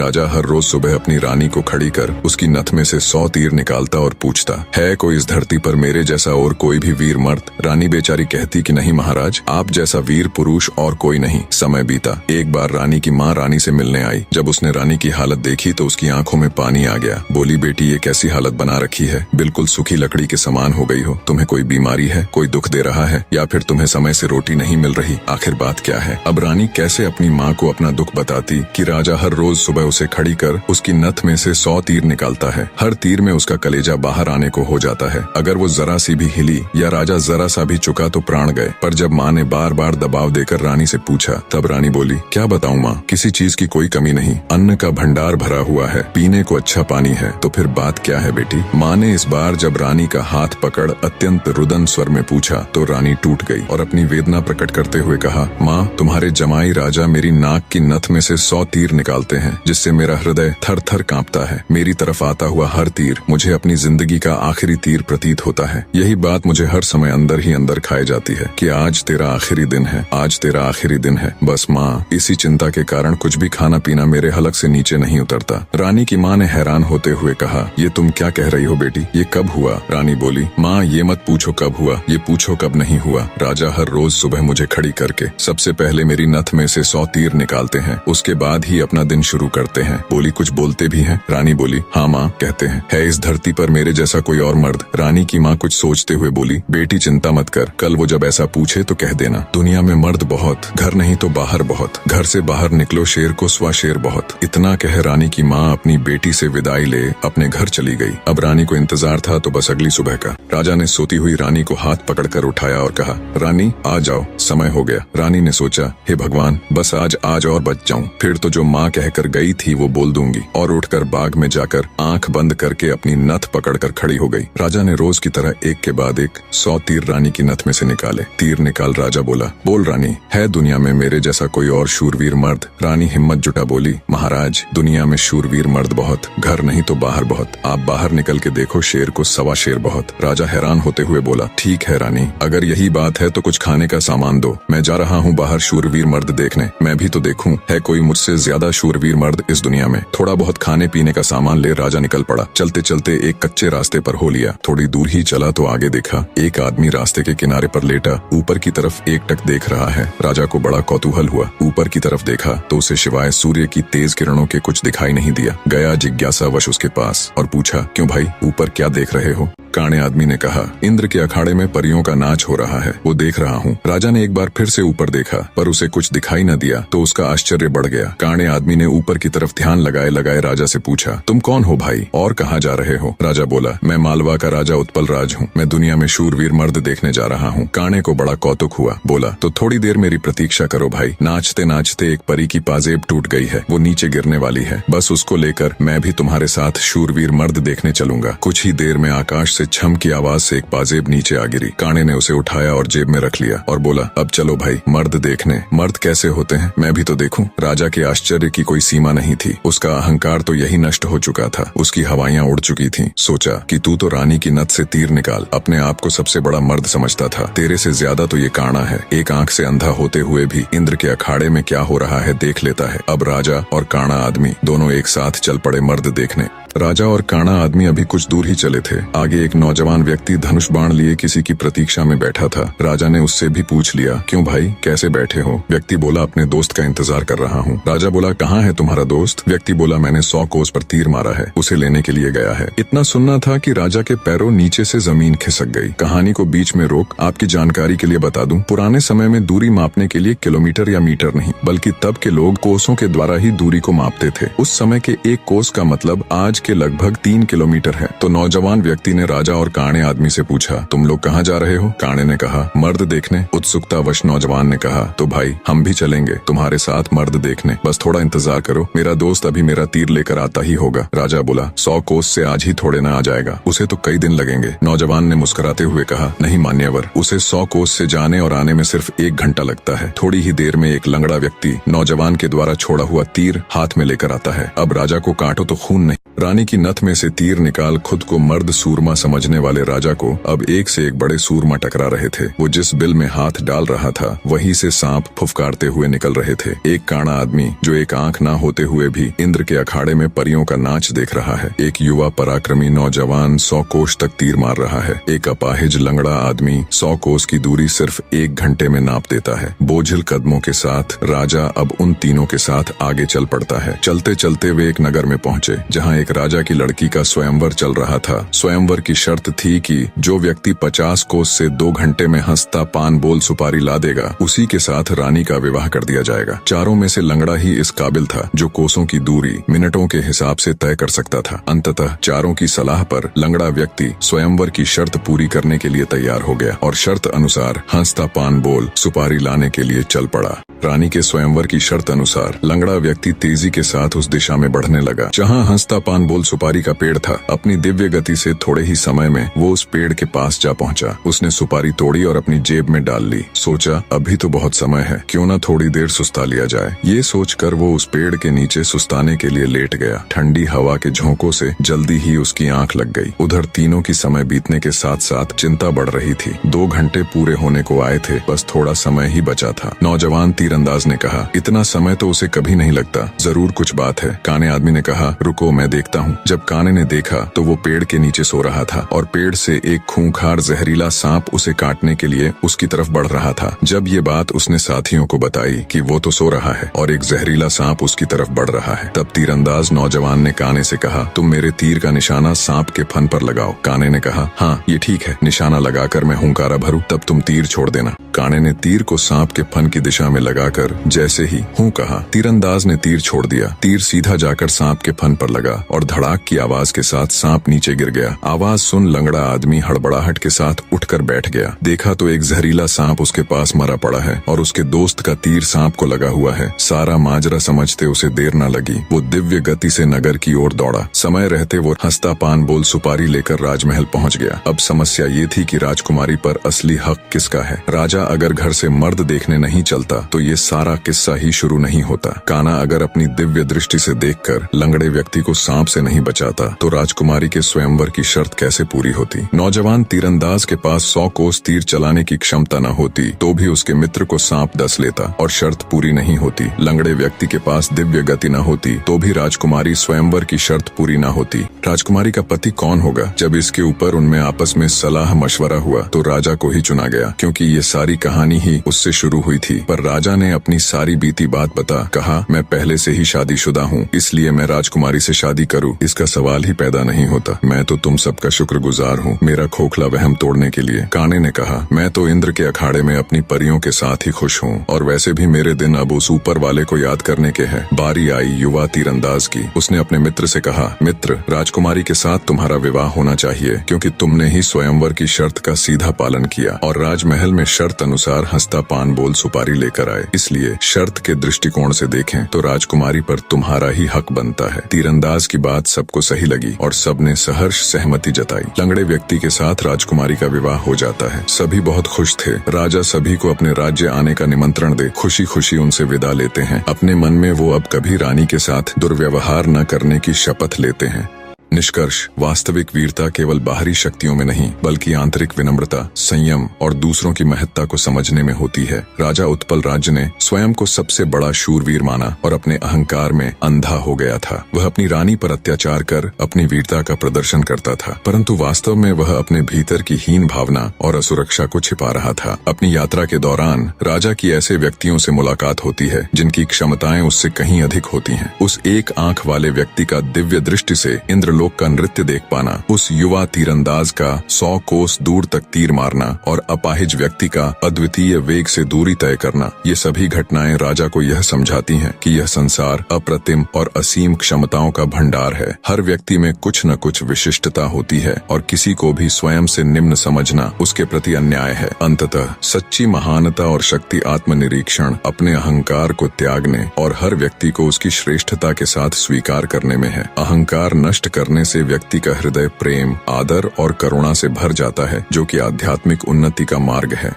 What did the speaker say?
राजा हर रोज सुबह अपनी रानी को खड़ी कर उसकी नथ में से 100 तीर निकालता और पूछता, है कोई इस धरती पर मेरे जैसा और कोई भी वीर मर्द? रानी बेचारी कहती कि नहीं महाराज, आप जैसा वीर पुरुष और कोई नहीं। समय बीता। एक बार रानी की माँ रानी से मिलने आई। जब उसने रानी की हालत देखी तो उसकी आंखों में पानी आ गया। बोली, बेटी ये कैसी हालत बना रखी है, बिल्कुल सूखी लकड़ी के समान हो गई हो। तुम्हें कोई बीमारी है, कोई दुख दे रहा है, या फिर तुम्हें समय से रोटी नहीं मिल रही? आखिर बात क्या है? अब रानी कैसे अपनी माँ को अपना दुख बताती कि राजा हर रोज सुबह उसे खड़ी कर उसकी नथ में से 100 तीर निकालता है। हर तीर में उसका कलेजा बाहर आने को हो जाता है। अगर वो जरा सी भी हिली या राजा जरा सा भी चुका तो प्राण गए। पर जब माँ ने बार बार दबाव देकर रानी से पूछा, तब रानी बोली, क्या बताऊं माँ, किसी चीज की कोई कमी नहीं, अन्न का भंडार भरा हुआ है, पीने को अच्छा पानी है। तो फिर बात क्या है बेटी? माँ ने इस बार जब रानी का हाथ पकड़ अत्यंत रुदन स्वर में पूछा तो रानी टूट गई और अपनी वेदना प्रकट करते हुए कहा, माँ तुम्हारे जमाई राजा मेरी नाक की नथ में से 100 तीर निकालते हैं, जिससे मेरा हृदय थर थर कांपता है। मेरी तरफ आता हुआ हर तीर मुझे अपनी जिंदगी का आखिरी तीर प्रतीत होता है। यही बात मुझे हर समय अंदर ही अंदर खाई जाती है कि आज तेरा आखिरी दिन है, आज तेरा आखिरी दिन है। बस माँ, इसी चिंता के कारण कुछ भी खाना पीना मेरे हलक से नीचे नहीं उतरता। रानी की माँ ने हैरान होते हुए कहा, ये तुम क्या कह रही हो बेटी, ये कब हुआ? रानी बोली, माँ ये मत पूछो कब हुआ, ये पूछो कब नहीं हुआ। राजा हर रोज सुबह मुझे खड़ी करके सबसे पहले मेरी नथ में से 100 तीर निकालते हैं, उसके बाद ही अपना दिन शुरू करते हैं। बोली, कुछ बोलते भी हैं? रानी बोली, हाँ माँ कहते हैं। है इस धरती पर मेरे जैसा कोई और मर्द? रानी की माँ कुछ सोचते हुए बोली, बेटी चिंता मत कर, कल वो जब ऐसा पूछे तो कह देना, दुनिया में मर्द बहुत, घर नहीं तो बाहर बहुत, घर से बाहर निकलो शेर को स्वा शेर बहुत। इतना कह रानी की माँ अपनी बेटी से विदाई ले अपने घर चली गई। अब रानी को इंतजार था तो बस अगली सुबह का। राजा ने सोती हुई रानी को हाथ पकड़कर उठाया और कहा, रानी आ जाओ, समय हो गया। रानी ने सोचा, हे भगवान, बस आज और बच जाऊं, फिर तो जो माँ कहकर गई थी वो बोल दूंगी। और उठकर बाग में जाकर आंख बंद करके अपनी नथ पकड़कर खड़ी हो गई। राजा ने रोज की तरह एक के बाद एक 100 तीर रानी की नथ में से निकाले। तीर निकाल राजा बोला, बोल रानी, है दुनिया में मेरे जैसा कोई और शूरवीर मर्द? रानी हिम्मत जुटा बोली, महाराज दुनिया में शूरवीर मर्द बहुत, घर नहीं तो बाहर बहुत, आप बाहर निकल के देखो शेर को सवा शेर बहुत। राजा हैरान होते हुए बोला, ठीक है रानी, अगर यही बात है तो कुछ खाने का सामान दो, मैं जा रहा हूँ बाहर शूरवीर मर्द देखने, मैं भी तो देखूं है कोई मुझसे ज्यादा शूरवीर मर्द इस दुनिया में। थोड़ा बहुत खाने पीने का सामान ले राजा निकल पड़ा। चलते चलते एक कच्चे रास्ते पर हो लिया। थोड़ी दूर ही चला तो आगे देखा एक आदमी रास्ते के किनारे पर लेटा ऊपर की तरफ एकटक देख रहा है। राजा को बड़ा कौतूहल हुआ। ऊपर की तरफ देखा तो उसे सिवाय सूर्य की तेज किरणों के कुछ दिखाई नहीं दिया। गया जिज्ञासावश उसके पास और पूछा, क्यों भाई, ऊपर क्या देख रहे हो? काणे आदमी ने कहा, इंद्र के अखाड़े में परियों का नाच हो रहा है, वो देख रहा हूँ। राजा ने एक बार फिर से ऊपर देखा पर उसे कुछ दिखाई न दिया तो उसका आश्चर्य बढ़ गया। काणे आदमी ने ऊपर की तरफ ध्यान लगाए लगाए राजा से पूछा, तुम कौन हो भाई और कहाँ जा रहे हो? राजा बोला, मैं मालवा का राजा उत्पल राज हूँ, मैं दुनिया में शूरवीर मर्द देखने जा रहा हूँ। काणे को बड़ा कौतुक हुआ। बोला, तो थोड़ी देर मेरी प्रतीक्षा करो भाई। नाचते नाचते एक परी की पाजेब टूट गई है, वो नीचे गिरने वाली है, बस उसको लेकर मैं भी तुम्हारे साथ शूरवीर मर्द देखने चलूंगा। कुछ ही देर में आकाश से छम की आवाज से एक पाजेब नीचे आ गिरी। काणे ने उसे उठाया और जेब में रख लिया और बोला, अब चलो भाई मर्द देखने। मर्द कैसे होते हैं मैं भी तो देखूं। राजा के आश्चर्य की कोई सीमा नहीं थी। उसका अहंकार तो यही नष्ट हो चुका था, उसकी हवाइयां उड़ चुकी थीं। सोचा कि तू तो रानी की नथ से तीर निकाल अपने आप को सबसे बड़ा मर्द समझता था, तेरे से ज्यादा तो ये काणा है। एक आंख से अंधा होते हुए भी इंद्र के अखाड़े में क्या हो रहा है देख लेता है। अब राजा और काणा आदमी दोनों एक साथ चल पड़े मर्द देखने। राजा और काणा आदमी अभी कुछ दूर ही चले थे। आगे एक नौजवान व्यक्ति धनुष बाण लिए किसी की प्रतीक्षा में बैठा था। राजा ने उससे भी पूछ लिया, क्यों भाई कैसे बैठे हो? व्यक्ति बोला, अपने दोस्त का इंतजार कर रहा हूँ। राजा बोला, कहाँ है तुम्हारा दोस्त? व्यक्ति बोला, मैंने 100 कोस पर तीर मारा है, उसे लेने के लिए गया है। इतना सुनना था कि राजा के पैरों नीचे से जमीन खिसक गई। कहानी को बीच में रोक आपकी जानकारी के लिए बता दूं, पुराने समय में दूरी मापने के लिए किलोमीटर या मीटर नहीं बल्कि तब के लोग कोसों के द्वारा ही दूरी को मापते थे। उस समय के एक कोस का मतलब आज के लगभग 3 किलोमीटर है। तो नौजवान व्यक्ति ने राजा और काणे आदमी से पूछा, तुम लोग कहाँ जा रहे हो? काणे ने कहा, मर्द देखने। उत्सुकतावश नौजवान ने कहा, तो भाई हम भी चलेंगे तुम्हारे साथ मर्द देखने, बस थोड़ा इंतजार करो, मेरा दोस्त अभी मेरा तीर लेकर आता ही होगा। राजा बोला, 100 कोस से आज ही थोड़े ना आ जाएगा, उसे तो कई दिन लगेंगे। नौजवान ने मुस्कुराते हुए कहा, नहीं मान्यवर, उसे 100 कोस से जाने और आने में सिर्फ 1 घंटा लगता है। थोड़ी ही देर में एक लंगड़ा व्यक्ति नौजवान के द्वारा छोड़ा हुआ तीर हाथ में लेकर आता है। अब राजा को काटो तो खून नहीं। रानी की नथ में से तीर निकाल खुद को मर्द सूरमा समझने वाले राजा को अब एक से एक बड़े सूरमा टकरा रहे थे। वो जिस बिल में हाथ डाल रहा था वहीं से सांप फुफकारते हुए निकल रहे थे। एक काना आदमी जो एक आंख ना होते हुए भी इंद्र के अखाड़े में परियों का नाच देख रहा है। एक युवा पराक्रमी नौजवान 100 कोस तक तीर मार रहा है। एक अपाहिज लंगड़ा आदमी 100 कोस की दूरी सिर्फ 1 घंटे में नाप देता है। बोझिल कदमों के साथ राजा अब उन तीनों के साथ आगे चल पड़ता है। चलते चलते वे एक नगर में पहुंचे जहां एक राजा की लड़की का स्वयंवर चल रहा था। स्वयंवर की शर्त थी कि जो व्यक्ति 50 कोस से 2 घंटे में हंसता पान बोल सुपारी ला देगा उसी के साथ रानी का विवाह कर दिया जाएगा। चारों में से लंगड़ा ही इस काबिल था जो कोसों की दूरी मिनटों के हिसाब से तय कर सकता था। अंततः चारों की सलाह पर लंगड़ा व्यक्ति स्वयंवर की शर्त पूरी करने के लिए तैयार हो गया और शर्त अनुसार हंसता पान बोल सुपारी लाने के लिए चल पड़ा। रानी के स्वयंवर की शर्त अनुसार लंगड़ा व्यक्ति तेजी के साथ उस दिशा में बढ़ने लगा जहां हंसता पान बोल सुपारी का पेड़ था। अपनी दिव्य गति से थोड़े ही समय में वो उस पेड़ के पास जा पहुंचा। उसने सुपारी तोड़ी और अपनी जेब में डाल ली। सोचा अभी तो बहुत समय है, क्यों न थोड़ी देर सुस्ता लिया जाए। ये सोचकर वो उस पेड़ के नीचे सुस्ताने के लिए लेट गया। ठंडी हवा के झोंकों से जल्दी ही उसकी आंख लग गई। उधर तीनों की समय बीतने के साथ साथ चिंता बढ़ रही थी। 2 घंटे पूरे होने को आए थे, बस थोड़ा समय ही बचा था। नौजवान तीरंदाज ने कहा, इतना समय तो उसे कभी नहीं लगता, जरूर कुछ बात है। काने आदमी ने कहा, रुको मैं देखता हूँ। जब काने ने देखा तो वो पेड़ के नीचे सो रहा था और पेड़ से एक खूंखार जहरीला सांप उसे काटने के लिए उसकी तरफ बढ़ रहा था। जब ये बात उसने साथियों को बताई कि वो तो सो रहा है और एक जहरीला सांप उसकी तरफ बढ़ रहा है, तब तीरंदाज नौजवान ने काने से कहा, तुम मेरे तीर का निशाना सांप के फन पर लगाओ। काने ने कहा, हाँ ये ठीक है, निशाना लगाकर मैं हुंकारा भरूं तब तुम तीर छोड़ देना। काने ने तीर को सांप के फन की दिशा में लगाकर जैसे ही हूं कहा, तीरंदाज ने तीर छोड़ दिया। तीर सीधा जाकर सांप के फन पर लगा और धड़ाक की आवाज के साथ सांप नीचे गिर गया। आवाज सुन लंगड़ा आदमी हड़बड़ाहट के साथ उठकर बैठ गया। देखा तो एक जहरीला सांप उसके पास मरा पड़ा है और उसके दोस्त का तीर सांप को लगा हुआ है। सारा माजरा समझते उसे देर न लगी। वो दिव्य गति से नगर की ओर दौड़ा। समय रहते वो हंसता पान बोल सुपारी लेकर राजमहल पहुंच गया। अब समस्या ये थी कि राजकुमारी पर असली हक किसका है। राजा अगर घर से मर्द देखने नहीं चलता तो ये सारा किस्सा ही शुरू नहीं होता। काना अगर अपनी दिव्य दृष्टि से देखकर लंगड़े व्यक्ति को सांप से नहीं बचाता तो राजकुमारी के स्वयंवर की शर्त कैसे पूरी होती। नौजवान तीरंदाज के पास 100 कोस तीर चलाने की क्षमता न होती तो भी उसके मित्र को सांप डस लेता और शर्त पूरी नहीं होती। लंगड़े व्यक्ति के पास दिव्य गति न होती तो भी राजकुमारी स्वयंवर की शर्त पूरी न होती। राजकुमारी का पति कौन होगा? जब इसके ऊपर उनमें आपस में सलाह मशवरा हुआ तो राजा को ही चुना गया, क्योंकि ये सारी कहानी ही उससे शुरू हुई थी। पर राजा ने अपनी सारी बीती बात बता कहा, मैं पहले से ही शादीशुदा हूँ, इसलिए मैं राजकुमारी से शादी करूँ इसका सवाल ही पैदा नहीं होता। मैं तो तुम सबका शुक्रगुजार हूँ मेरा खोखला वहम तोड़ने के लिए। काने ने कहा, मैं तो इंद्र के अखाड़े में अपनी परियों के साथ ही खुश हूँ और वैसे भी मेरे दिन अब उस ऊपर वाले को याद करने के हैं। बारी आई युवा तीरंदाज की। उसने अपने मित्र से कहा, मित्र राजकुमारी के साथ तुम्हारा विवाह होना चाहिए, क्योंकि तुमने ही स्वयंवर की शर्त का सीधा पालन किया और राजमहल में शर्त अनुसार हंसता पान बोल सुपारी लेकर आए। इसलिए शर्त के दृष्टिकोण से देखें तो राजकुमारी पर तुम्हारा ही हक बनता है। तीरंदाज की बात सबको सही लगी और सबने सहर्ष सहमति जताई। लंगड़े व्यक्ति के साथ राजकुमारी का विवाह हो जाता है। सभी बहुत खुश थे। राजा सभी को अपने राज्य आने का निमंत्रण दे खुशी खुशी उनसे विदा लेते हैं। अपने मन में वो अब कभी रानी के साथ दुर्व्यवहार न करने की शपथ लेते हैं। निष्कर्ष, वास्तविक वीरता केवल बाहरी शक्तियों में नहीं बल्कि आंतरिक विनम्रता, संयम और दूसरों की महत्ता को समझने में होती है। राजा उत्पल राज्य ने स्वयं को सबसे बड़ा शूरवीर माना और अपने अहंकार में अंधा हो गया था। वह अपनी रानी पर अत्याचार कर अपनी वीरता का प्रदर्शन करता था, परंतु वास्तव में वह अपने भीतर की हीन भावना और असुरक्षा को छिपा रहा था। अपनी यात्रा के दौरान राजा की ऐसे व्यक्तियों से मुलाकात होती है जिनकी क्षमताएं उससे कहीं अधिक होती हैं। उस एक आंख वाले व्यक्ति का दिव्य दृष्टि से इंद्र लोक का नृत्य देख पाना, उस युवा तीरंदाज का 100 कोस दूर तक तीर मारना और अपाहिज व्यक्ति का अद्वितीय वेग से दूरी तय करना, ये सभी घटनाएं राजा को यह समझाती हैं कि यह संसार अप्रतिम और असीम क्षमताओं का भंडार है। हर व्यक्ति में कुछ न कुछ विशिष्टता होती है और किसी को भी स्वयं से निम्न समझना उसके प्रति अन्याय है। अंततः सच्ची महानता और शक्ति आत्मनिरीक्षण, अपने अहंकार को त्यागने और हर व्यक्ति को उसकी श्रेष्ठता के साथ स्वीकार करने में है। अहंकार नष्ट करने से व्यक्ति का हृदय प्रेम, आदर और करुणा से भर जाता है, जो कि आध्यात्मिक उन्नति का मार्ग है।